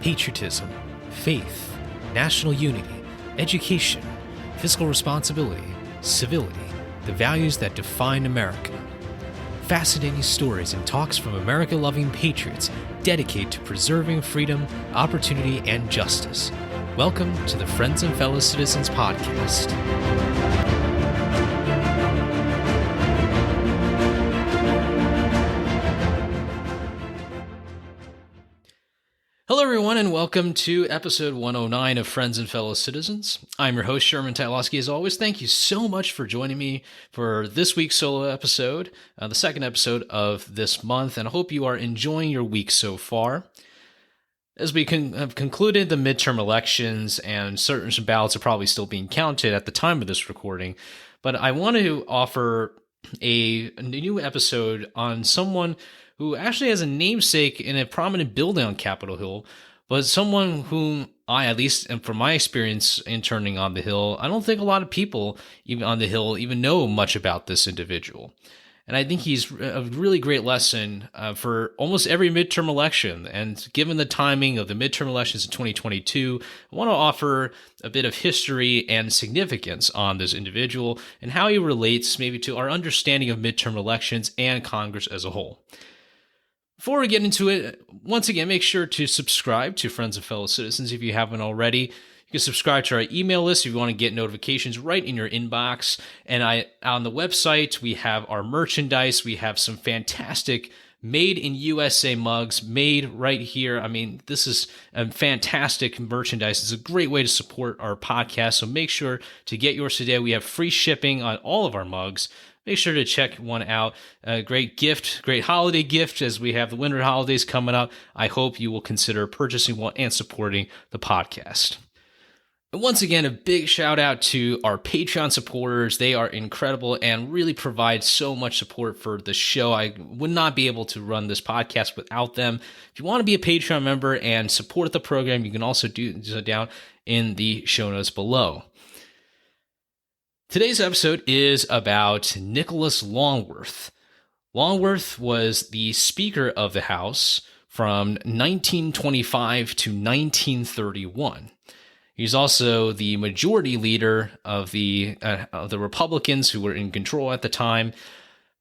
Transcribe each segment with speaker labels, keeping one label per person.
Speaker 1: patriotism, faith, national unity, education, fiscal responsibility, civility, the values that define America. Fascinating stories and talks from America-loving patriots dedicated to preserving freedom, opportunity, and justice. Welcome to the Friends and Fellow Citizens podcast. Hello, everyone, and welcome to episode 109 of Friends and Fellow Citizens. I'm your host, Sherman Tylowski. As always, thank you so much for joining me for this week's solo episode, the second episode of this month, and I hope you are enjoying your week so far. As we have concluded the midterm elections, and certain ballots are probably still being counted at the time of this recording, but I want to offer a new episode on someone who actually has a namesake in a prominent building on Capitol Hill, but someone whom I, at least from my experience interning on the Hill, I don't think a lot of people even on the Hill even know much about this individual. And I think he's a really great lesson for almost every midterm election. And given the timing of the midterm elections in 2022, I want to offer a bit of history and significance on this individual and how he relates maybe to our understanding of midterm elections and Congress as a whole. Before we get into it, once again, make sure to subscribe to Friends and Fellow Citizens if you haven't already. You can subscribe to our email list if you want to get notifications right in your inbox. And on the website, we have our merchandise. We have some fantastic made in USA mugs made right here. I mean, this is a fantastic merchandise. It's a great way to support our podcast. So make sure to get yours today. We have free shipping on all of our mugs. Make sure to check one out. A great gift, great holiday gift as we have the winter holidays coming up. I hope you will consider purchasing one and supporting the podcast. And once again, a big shout out to our Patreon supporters. They are incredible and really provide so much support for the show. I would not be able to run this podcast without them. If you want to be a Patreon member and support the program, you can also do so down in the show notes below. Today's episode is about Nicholas Longworth. Longworth was the Speaker of the House from 1925 to 1931. He's also the majority leader of the Republicans who were in control at the time.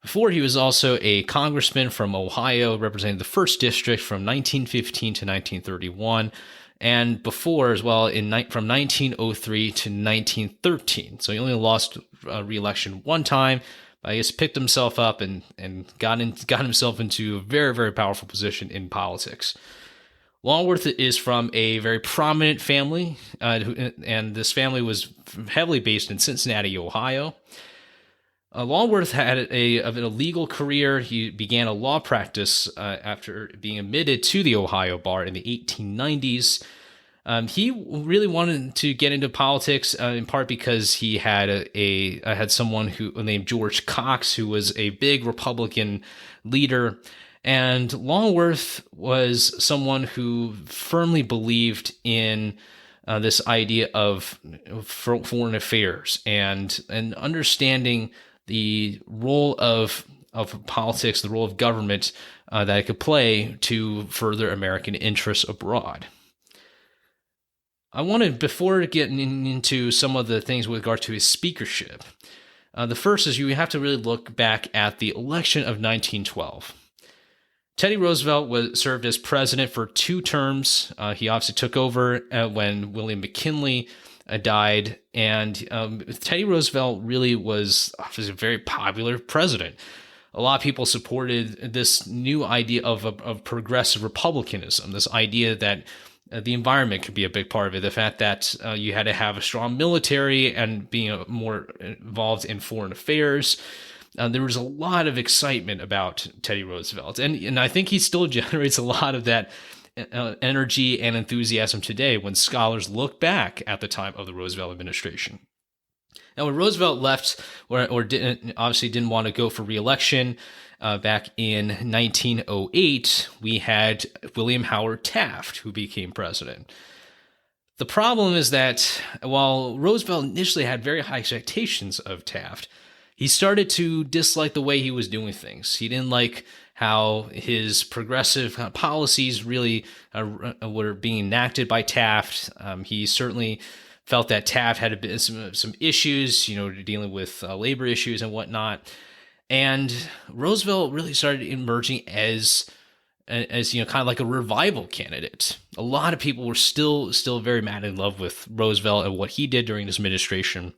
Speaker 1: Before, he was also a congressman from Ohio, representing the 1st District from 1915 to 1931. And before as well, from 1903 to 1913. So he only lost re-election one time, but I guess picked himself up and got himself into a very, very powerful position in politics. Longworth is from a very prominent family, and this family was heavily based in Cincinnati, Ohio. Longworth had a legal career. He began a law practice after being admitted to the Ohio bar in the 1890s. He really wanted to get into politics in part because he had had someone named George Cox, who was a big Republican leader. And Longworth was someone who firmly believed in this idea of foreign affairs and understanding the role of politics, the role of government that it could play to further American interests abroad. I wanted, before getting into some of the things with regard to his speakership, the first is you have to really look back at the election of 1912. Teddy Roosevelt served as president for 2 terms. He obviously took over when William McKinley died, and Teddy Roosevelt really was a very popular president. A lot of people supported this new idea of progressive republicanism, this idea that the environment could be a big part of it, the fact that you had to have a strong military and being more involved in foreign affairs. There was a lot of excitement about Teddy Roosevelt, and I think he still generates a lot of that energy and enthusiasm today when scholars look back at the time of the Roosevelt administration. Now, when Roosevelt left, obviously didn't want to go for re-election, back in 1908, we had William Howard Taft, who became president. The problem is that while Roosevelt initially had very high expectations of Taft, He started to dislike the way he was doing things. He didn't like how his progressive policies really were being enacted by Taft. He certainly felt that Taft had a bit, some issues, dealing with labor issues and whatnot. And Roosevelt really started emerging as kind of like a revival candidate. A lot of people were still very mad in love with Roosevelt and what he did during his administration.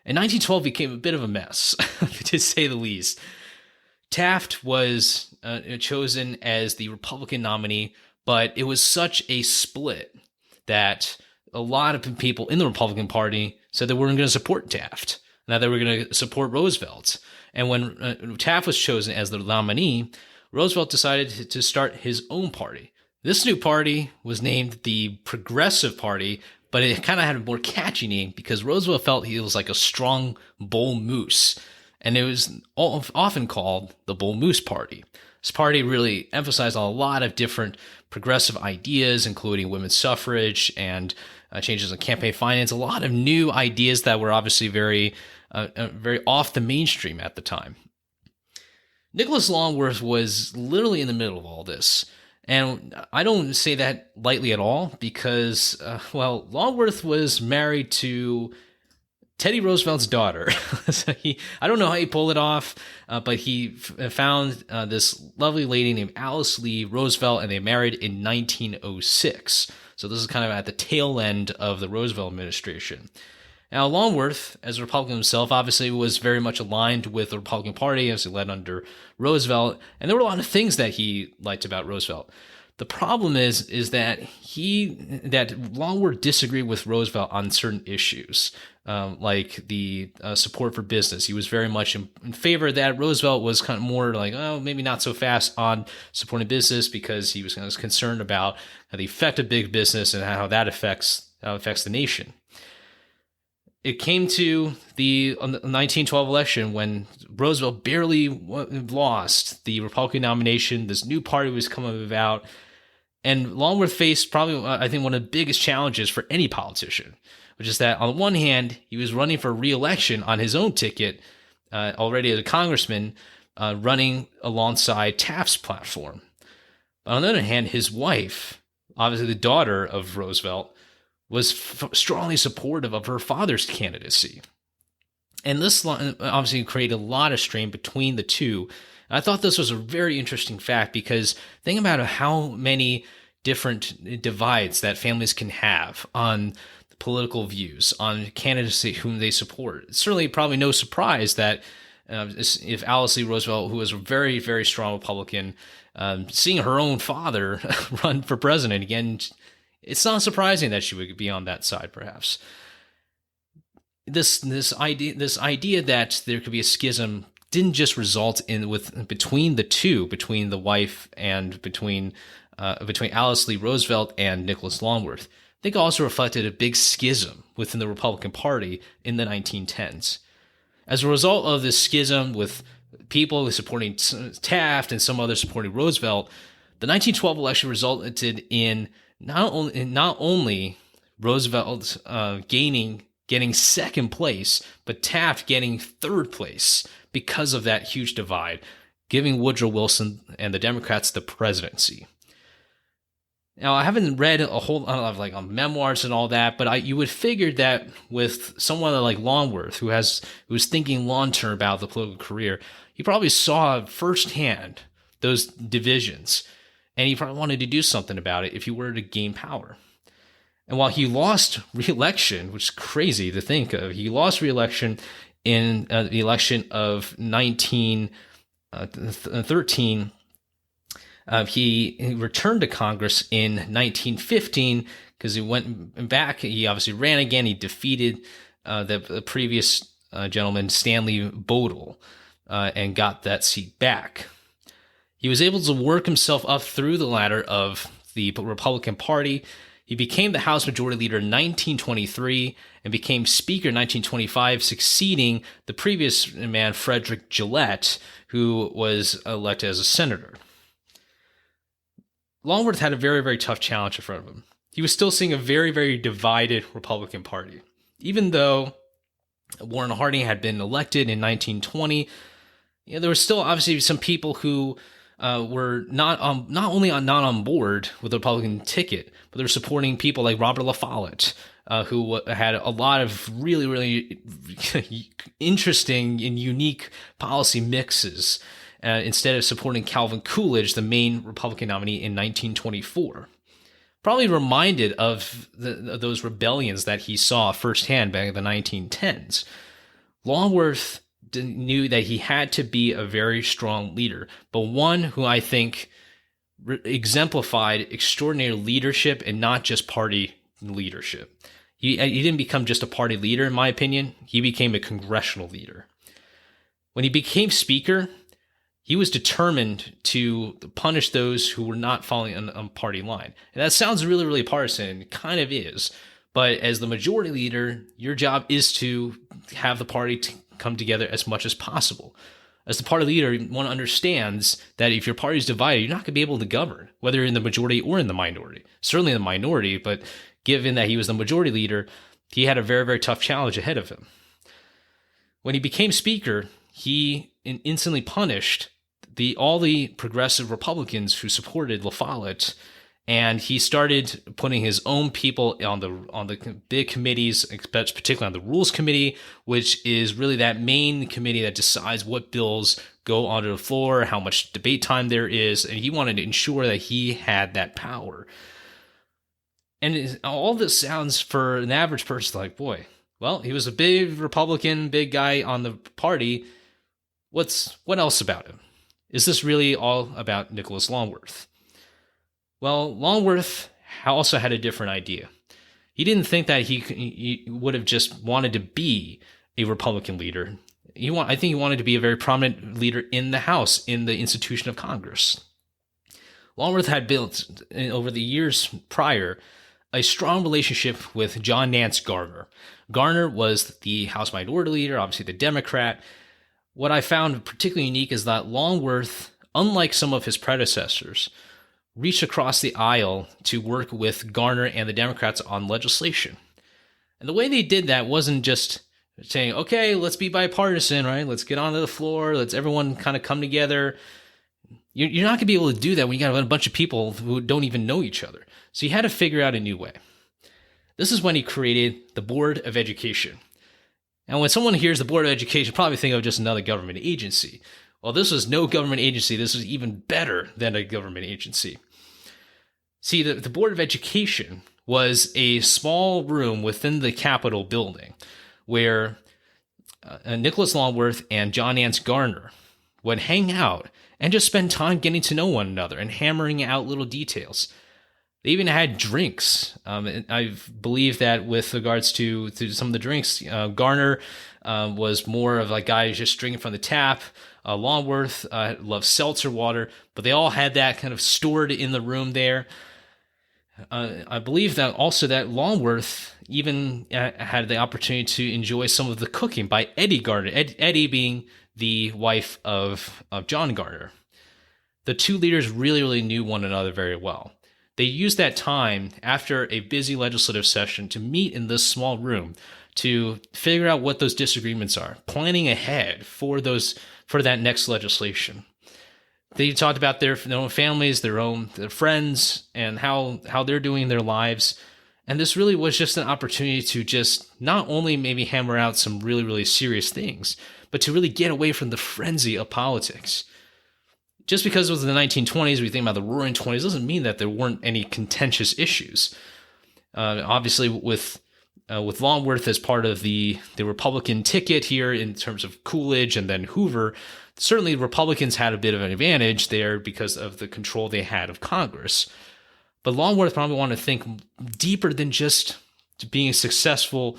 Speaker 1: And 1912 became a bit of a mess, to say the least. Taft was chosen as the Republican nominee, but it was such a split that a lot of people in the Republican Party said they weren't going to support Taft, and that they were going to support Roosevelt. And when Taft was chosen as the nominee, Roosevelt decided to start his own party. This new party was named the Progressive Party, but it kind of had a more catchy name because Roosevelt felt he was like a strong bull moose. And it was often called the Bull Moose Party. This party really emphasized a lot of different progressive ideas, including women's suffrage and changes in campaign finance, a lot of new ideas that were obviously very off the mainstream at the time. Nicholas Longworth was literally in the middle of all this. And I don't say that lightly at all because, Longworth was married to Teddy Roosevelt's daughter. So I don't know how he pulled it off, but he found this lovely lady named Alice Lee Roosevelt, and they married in 1906. So this is kind of at the tail end of the Roosevelt administration. Now, Longworth, as a Republican himself, obviously was very much aligned with the Republican Party as he led under Roosevelt, and there were a lot of things that he liked about Roosevelt. The problem is that Longworth disagreed with Roosevelt on certain issues, like the support for business. He was very much in favor of that. Roosevelt was kind of more like, maybe not so fast on supporting business because he was kind of concerned about the effect of big business and how that affects the nation. It came to the 1912 election when Roosevelt barely lost the Republican nomination. This new party was coming about. And Longworth faced probably, I think, one of the biggest challenges for any politician, which is that on the one hand, he was running for re-election on his own ticket, already as a congressman, running alongside Taft's platform. But on the other hand, his wife, obviously the daughter of Roosevelt, was strongly supportive of her father's candidacy. And this obviously created a lot of strain between the two. And I thought this was a very interesting fact because think about how many different divides that families can have on political views, on candidacy whom they support. It's certainly probably no surprise that if Alice Lee Roosevelt, who was a very, very strong Republican, seeing her own father run for president again, it's not surprising that she would be on that side, perhaps. This idea that there could be a schism didn't just result in between the wife and between Alice Lee Roosevelt and Nicholas Longworth. I think it also reflected a big schism within the Republican Party in the 1910s. As a result of this schism with people supporting Taft and some others supporting Roosevelt, the 1912 election resulted in not only Roosevelt getting second place, but Taft getting third place because of that huge divide, giving Woodrow Wilson and the Democrats the presidency. Now, I haven't read a whole lot of memoirs and all that, but you would figure that with someone like Longworth, who was thinking long term about the political career, he probably saw firsthand those divisions. And he probably wanted to do something about it if he were to gain power. And while he lost re-election, which is crazy to think of, he lost re-election in the election of 1913. He returned to Congress in 1915 because he went back. He obviously ran again. He defeated the previous gentleman, Stanley Bodle, and got that seat back. He was able to work himself up through the ladder of the Republican Party. He became the House Majority Leader in 1923 and became Speaker in 1925, succeeding the previous man, Frederick Gillette, who was elected as a senator. Longworth had a very, very tough challenge in front of him. He was still seeing a very, very divided Republican Party. Even though Warren Harding had been elected in 1920. There were still obviously some people who were not not on board with the Republican ticket, but they were supporting people like Robert La Follette, who had a lot of really interesting and unique policy mixes. Instead of supporting Calvin Coolidge, the main Republican nominee in 1924. Probably reminded of those rebellions that he saw firsthand back in the 1910s. Longworth knew that he had to be a very strong leader, but one who I think exemplified extraordinary leadership and not just party leadership. He didn't become just a party leader, in my opinion. He became a congressional leader. When he became Speaker, he was determined to punish those who were not following a party line. And that sounds really partisan, and it kind of is. But as the majority leader, your job is to have the party come together as much as possible. As the party leader, one understands that if your party is divided, you're not going to be able to govern, whether in the majority or in the minority. Certainly in the minority, but given that he was the majority leader, he had a very tough challenge ahead of him. When he became Speaker, he instantly punished all the progressive Republicans who supported La Follette, and he started putting his own people on the big committees, particularly on the Rules Committee, which is really that main committee that decides what bills go onto the floor, how much debate time there is, and he wanted to ensure that he had that power. And all this sounds for an average person like, boy, well, he was a big Republican, big guy on the party. What else about him? Is this really all about Nicholas Longworth? Well, Longworth also had a different idea. He didn't think that he would have just wanted to be a Republican leader. I think he wanted to be a very prominent leader in the House, in the institution of Congress. Longworth had built, over the years prior, a strong relationship with John Nance Garner. Garner was the House Minority Leader, obviously the Democrat. What I found particularly unique is that Longworth, unlike some of his predecessors, reached across the aisle to work with Garner and the Democrats on legislation. And the way they did that wasn't just saying, okay, let's be bipartisan, right? Let's get onto the floor. Let's everyone kind of come together. You're not going to be able to do that when you got a bunch of people who don't even know each other. So you had to figure out a new way. This is when he created the Board of Education. And when someone hears the Board of Education, probably think of just another government agency. Well, this was no government agency. This was even better than a government agency. See, the Board of Education was a small room within the Capitol building where Nicholas Longworth and John Nance Garner would hang out and just spend time getting to know one another and hammering out little details. They even had drinks. I believe that with regards to some of the drinks, Garner was more of a guy who's just drinking from the tap. Longworth loved seltzer water, but they all had that kind of stored in the room there. I believe that also that Longworth even had the opportunity to enjoy some of the cooking by Eddie Garner, Eddie being the wife of John Garner. The two leaders really knew one another very well. They used that time after a busy legislative session to meet in this small room to figure out what those disagreements are, planning ahead for that next legislation. They talked about their own families, their friends, and how they're doing their lives. And this really was just an opportunity to just not only maybe hammer out some really serious things, but to really get away from the frenzy of politics. Just because it was in the 1920s, we think about the Roaring '20s, doesn't mean that there weren't any contentious issues. Obviously, with Longworth as part of the Republican ticket here in terms of Coolidge and then Hoover, certainly Republicans had a bit of an advantage there because of the control they had of Congress. But Longworth probably wanted to think deeper than just being a successful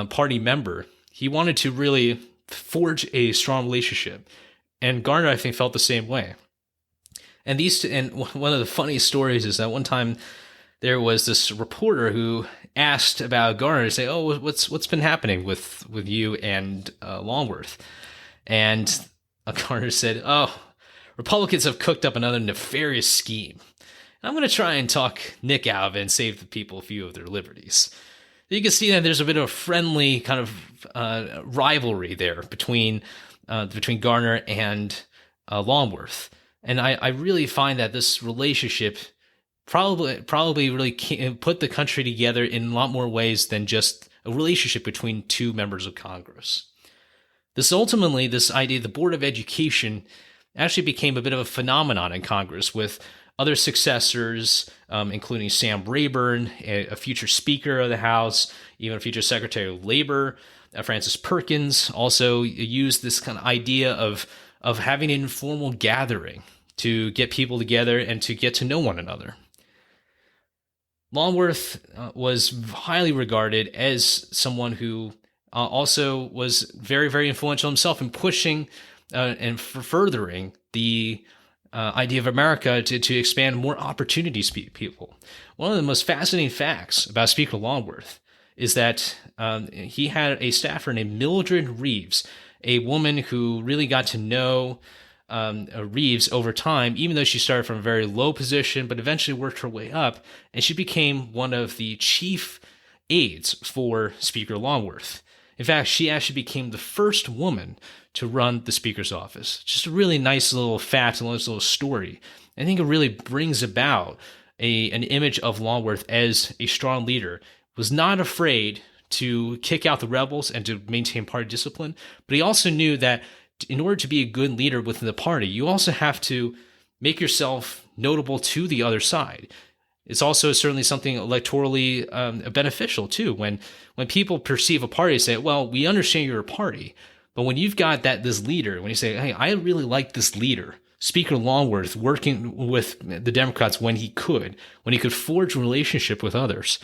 Speaker 1: party member. He wanted to really forge a strong relationship. And Garner, I think, felt the same way. And one of the funniest stories is that one time there was this reporter who asked about Garner to say, "Oh, what's been happening with you and Longworth?" And Garner said, "Oh, Republicans have cooked up another nefarious scheme. And I'm going to try and talk Nick out of it and save the people a few of their liberties." you can see that there's a bit of a friendly kind of rivalry there between Garner and Longworth. And I really find that this relationship probably really put the country together in a lot more ways than just a relationship between two members of Congress. This idea, the Board of Education, actually became a bit of a phenomenon in Congress with other successors, including Sam Rayburn, a future Speaker of the House, even a future Secretary of Labor. Francis Perkins also used this kind of idea of having an informal gathering to get people together and to get to know one another. Longworth was highly regarded as someone who also was very, very influential himself in pushing and furthering the idea of America to expand more opportunities to people. One of the most fascinating facts about Speaker Longworth is that he had a staffer named Mildred Reeves, a woman who really got to know Reeves over time, even though she started from a very low position, but eventually worked her way up, and she became one of the chief aides for Speaker Longworth. In fact, she actually became the first woman to run the Speaker's office. Just a really nice little fact, a nice little story. I think it really brings about an image of Longworth as a strong leader, was not afraid to kick out the rebels and to maintain party discipline, but he also knew that in order to be a good leader within the party, you also have to make yourself notable to the other side. It's also certainly something electorally beneficial too. When people perceive a party, say, "Well, we understand you're a party," but when you've got this leader, when you say, "Hey, I really like this leader, Speaker Longworth, working with the Democrats when he could forge a relationship with others,"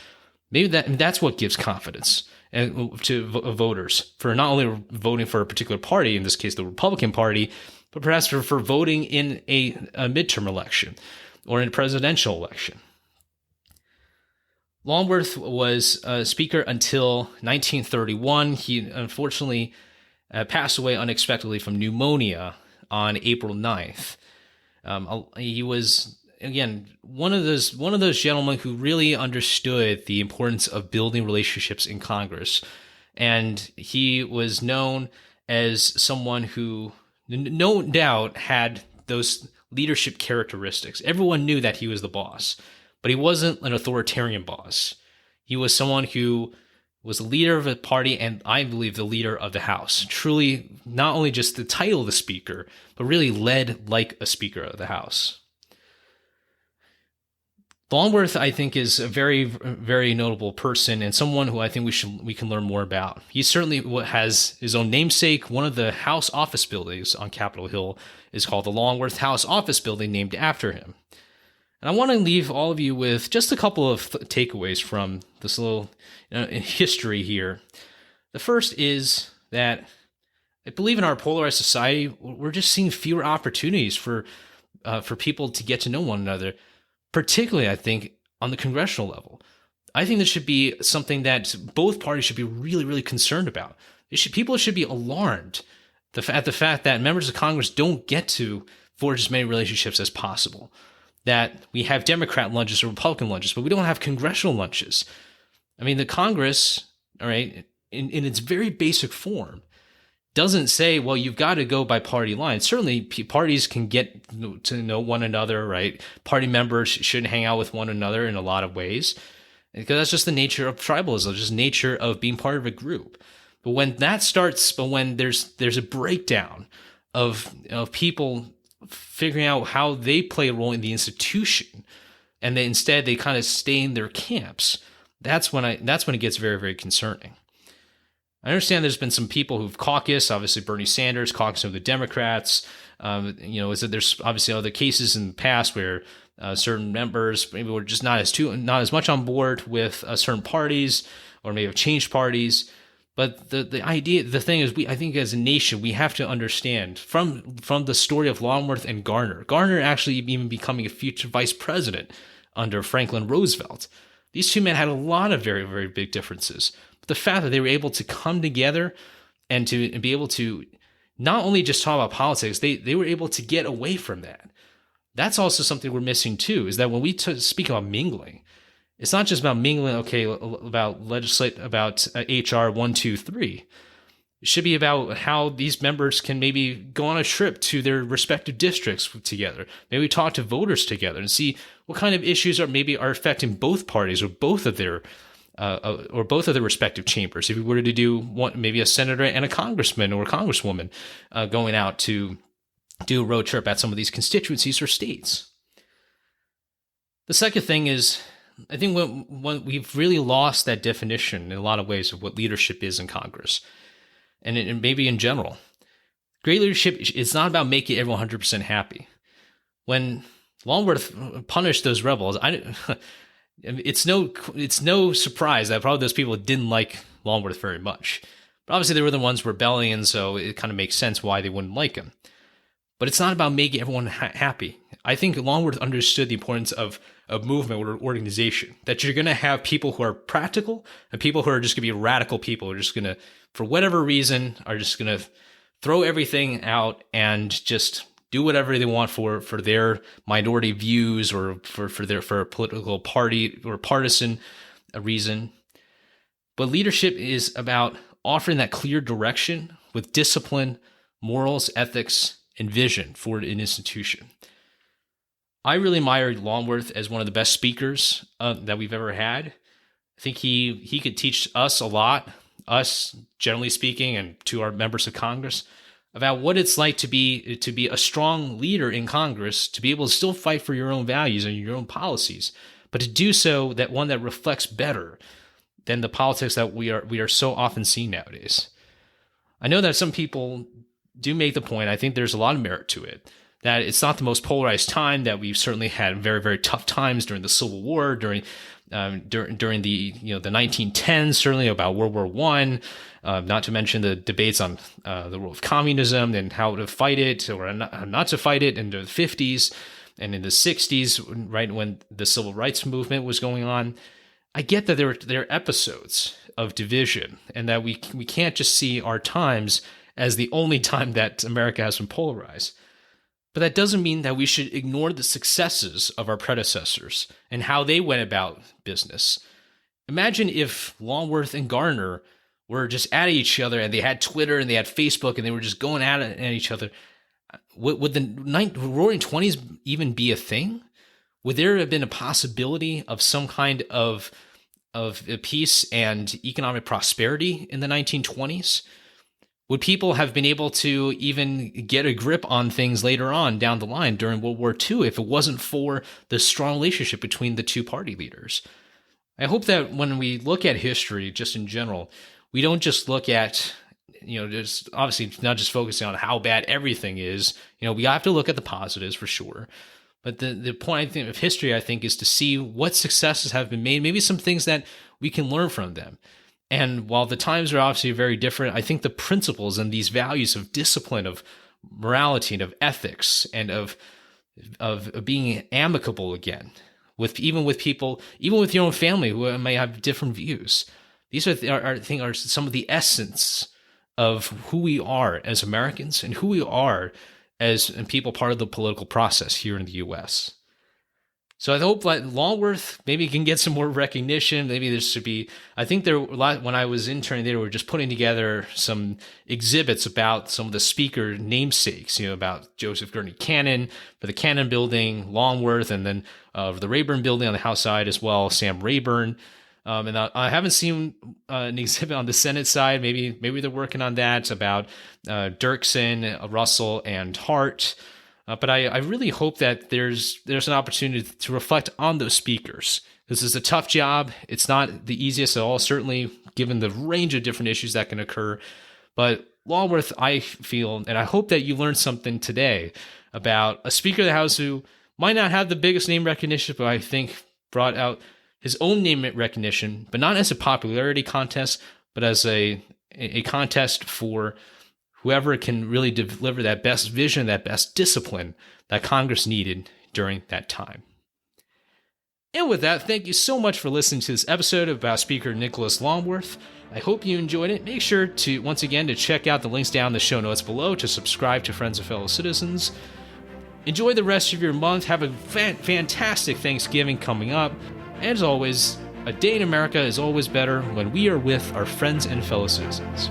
Speaker 1: maybe that's what gives confidence to voters for not only voting for a particular party, in this case the Republican Party, but perhaps for voting in a midterm election or in a presidential election. Longworth was Speaker until 1931. He unfortunately passed away unexpectedly from pneumonia on April 9th. He was, again, one of those gentlemen who really understood the importance of building relationships in Congress. And he was known as someone who no doubt had those leadership characteristics. Everyone knew that he was the boss, but he wasn't an authoritarian boss. He was someone who was the leader of a party, and I believe the leader of the House. Truly, not only just the title of the Speaker, but really led like a Speaker of the House. Longworth, I think, is a very, very notable person and someone who I think we can learn more about. He certainly has his own namesake. One of the House office buildings on Capitol Hill is called the Longworth House Office Building, named after him. And I want to leave all of you with just a couple of takeaways from this little history here. The first is that I believe in our polarized society, we're just seeing fewer opportunities for people to get to know one another, particularly, I think, on the congressional level. I think this should be something that both parties should be really, really concerned about. People should be alarmed at the fact that members of Congress don't get to forge as many relationships as possible. That we have Democrat lunches or Republican lunches, but we don't have congressional lunches. I mean, the Congress, all right, in its very basic form, doesn't say, well, you've got to go by party lines. Certainly, parties can get to know one another, right? Party members should hang out with one another in a lot of ways, because that's just the nature of tribalism, just nature of being part of a group. But when there's a breakdown of people figuring out how they play a role in the institution, and then instead they kind of stay in their camps, that's when it gets very, very concerning. I understand there's been some people who've caucused, obviously Bernie Sanders caucusing with the Democrats. Is that there's obviously other cases in the past where certain members maybe were just not as much on board with certain parties, or maybe have changed parties. But the thing is, I think as a nation, we have to understand from the story of Longworth and Garner actually even becoming a future vice president under Franklin Roosevelt. These two men had a lot of very, very big differences. But the fact that they were able to come together and to be able to not only just talk about politics, they were able to get away from that. That's also something we're missing too, is that when we speak about mingling, It's not just about mingling, okay, about HR 123. It should be about how these members can maybe go on a trip to their respective districts together. Maybe talk to voters together and see what kind of issues are affecting both parties or both of their respective chambers. If we were to do maybe a senator and a congressman or a congresswoman going out to do a road trip at some of these constituencies or states. The second thing is, I think when we've really lost that definition in a lot of ways of what leadership is in Congress, and maybe in general. Great leadership is not about making everyone 100% happy. When Longworth punished those rebels, it's no surprise that probably those people didn't like Longworth very much. But obviously they were the ones rebelling, and so it kind of makes sense why they wouldn't like him. But it's not about making everyone happy. I think Longworth understood the importance of a movement or organization, that you're going to have people who are practical and people who are just going to be radical people who are just going to, for whatever reason, are just going to throw everything out and just do whatever they want for their minority views or for a political party or partisan reason. But leadership is about offering that clear direction with discipline, morals, ethics, and vision for an institution. I really admire Longworth as one of the best speakers that we've ever had. I think he could teach us a lot, us generally speaking, and to our members of Congress, about what it's like to be a strong leader in Congress, to be able to still fight for your own values and your own policies, but to do so that one that reflects better than the politics that we are so often seeing nowadays. I know that some people do make the point, I think there's a lot of merit to it, that it's not the most polarized time, that we've certainly had very, very tough times during the Civil War, during the the 1910s, certainly about World War I, not to mention the debates on the role of communism and how to fight it or not to fight it in the 50s and in the 60s, right when the Civil Rights Movement was going on. I get that there are episodes of division and that we can't just see our times as the only time that America has been polarized. But that doesn't mean that we should ignore the successes of our predecessors and how they went about business. Imagine if Longworth and Garner were just at each other and they had Twitter and they had Facebook and they were just going at each other. Would the Roaring Twenties even be a thing? Would there have been a possibility of some kind of peace and economic prosperity in the 1920s? Would people have been able to even get a grip on things later on down the line during World War II if it wasn't for the strong relationship between the two party leaders? I hope that when we look at history, just in general, we don't just look at, just obviously not just focusing on how bad everything is. We have to look at the positives for sure. But the point, I think, of history, I think, is to see what successes have been made, maybe some things that we can learn from them. And while the times are obviously very different, I think the principles and these values of discipline, of morality, and of ethics, and of being amicable again, with people, even with your own family who may have different views. These are some of the essence of who we are as Americans and who we are as people part of the political process here in the U.S. So I hope that Longworth maybe can get some more recognition. Maybe there should be, I think when I was interning, they were just putting together some exhibits about some of the speaker namesakes, about Joseph Gurney Cannon for the Cannon Building, Longworth, and then the Rayburn Building on the House side as well, Sam Rayburn. And I haven't seen an exhibit on the Senate side. Maybe they're working on that about Dirksen, Russell, and Hart. But I really hope that there's an opportunity to reflect on those speakers. This is a tough job. It's not the easiest at all, certainly given the range of different issues that can occur. But Longworth, I feel, and I hope that you learned something today about a Speaker of the House who might not have the biggest name recognition, but I think brought out his own name recognition, but not as a popularity contest, but as a contest for whoever can really deliver that best vision, that best discipline that Congress needed during that time. And with that, thank you so much for listening to this episode about Speaker Nicholas Longworth. I hope you enjoyed it. Make sure to, once again, to check out the links down in the show notes below to subscribe to Friends of Fellow Citizens. Enjoy the rest of your month. Have a fantastic Thanksgiving coming up. And as always, a day in America is always better when we are with our friends and fellow citizens.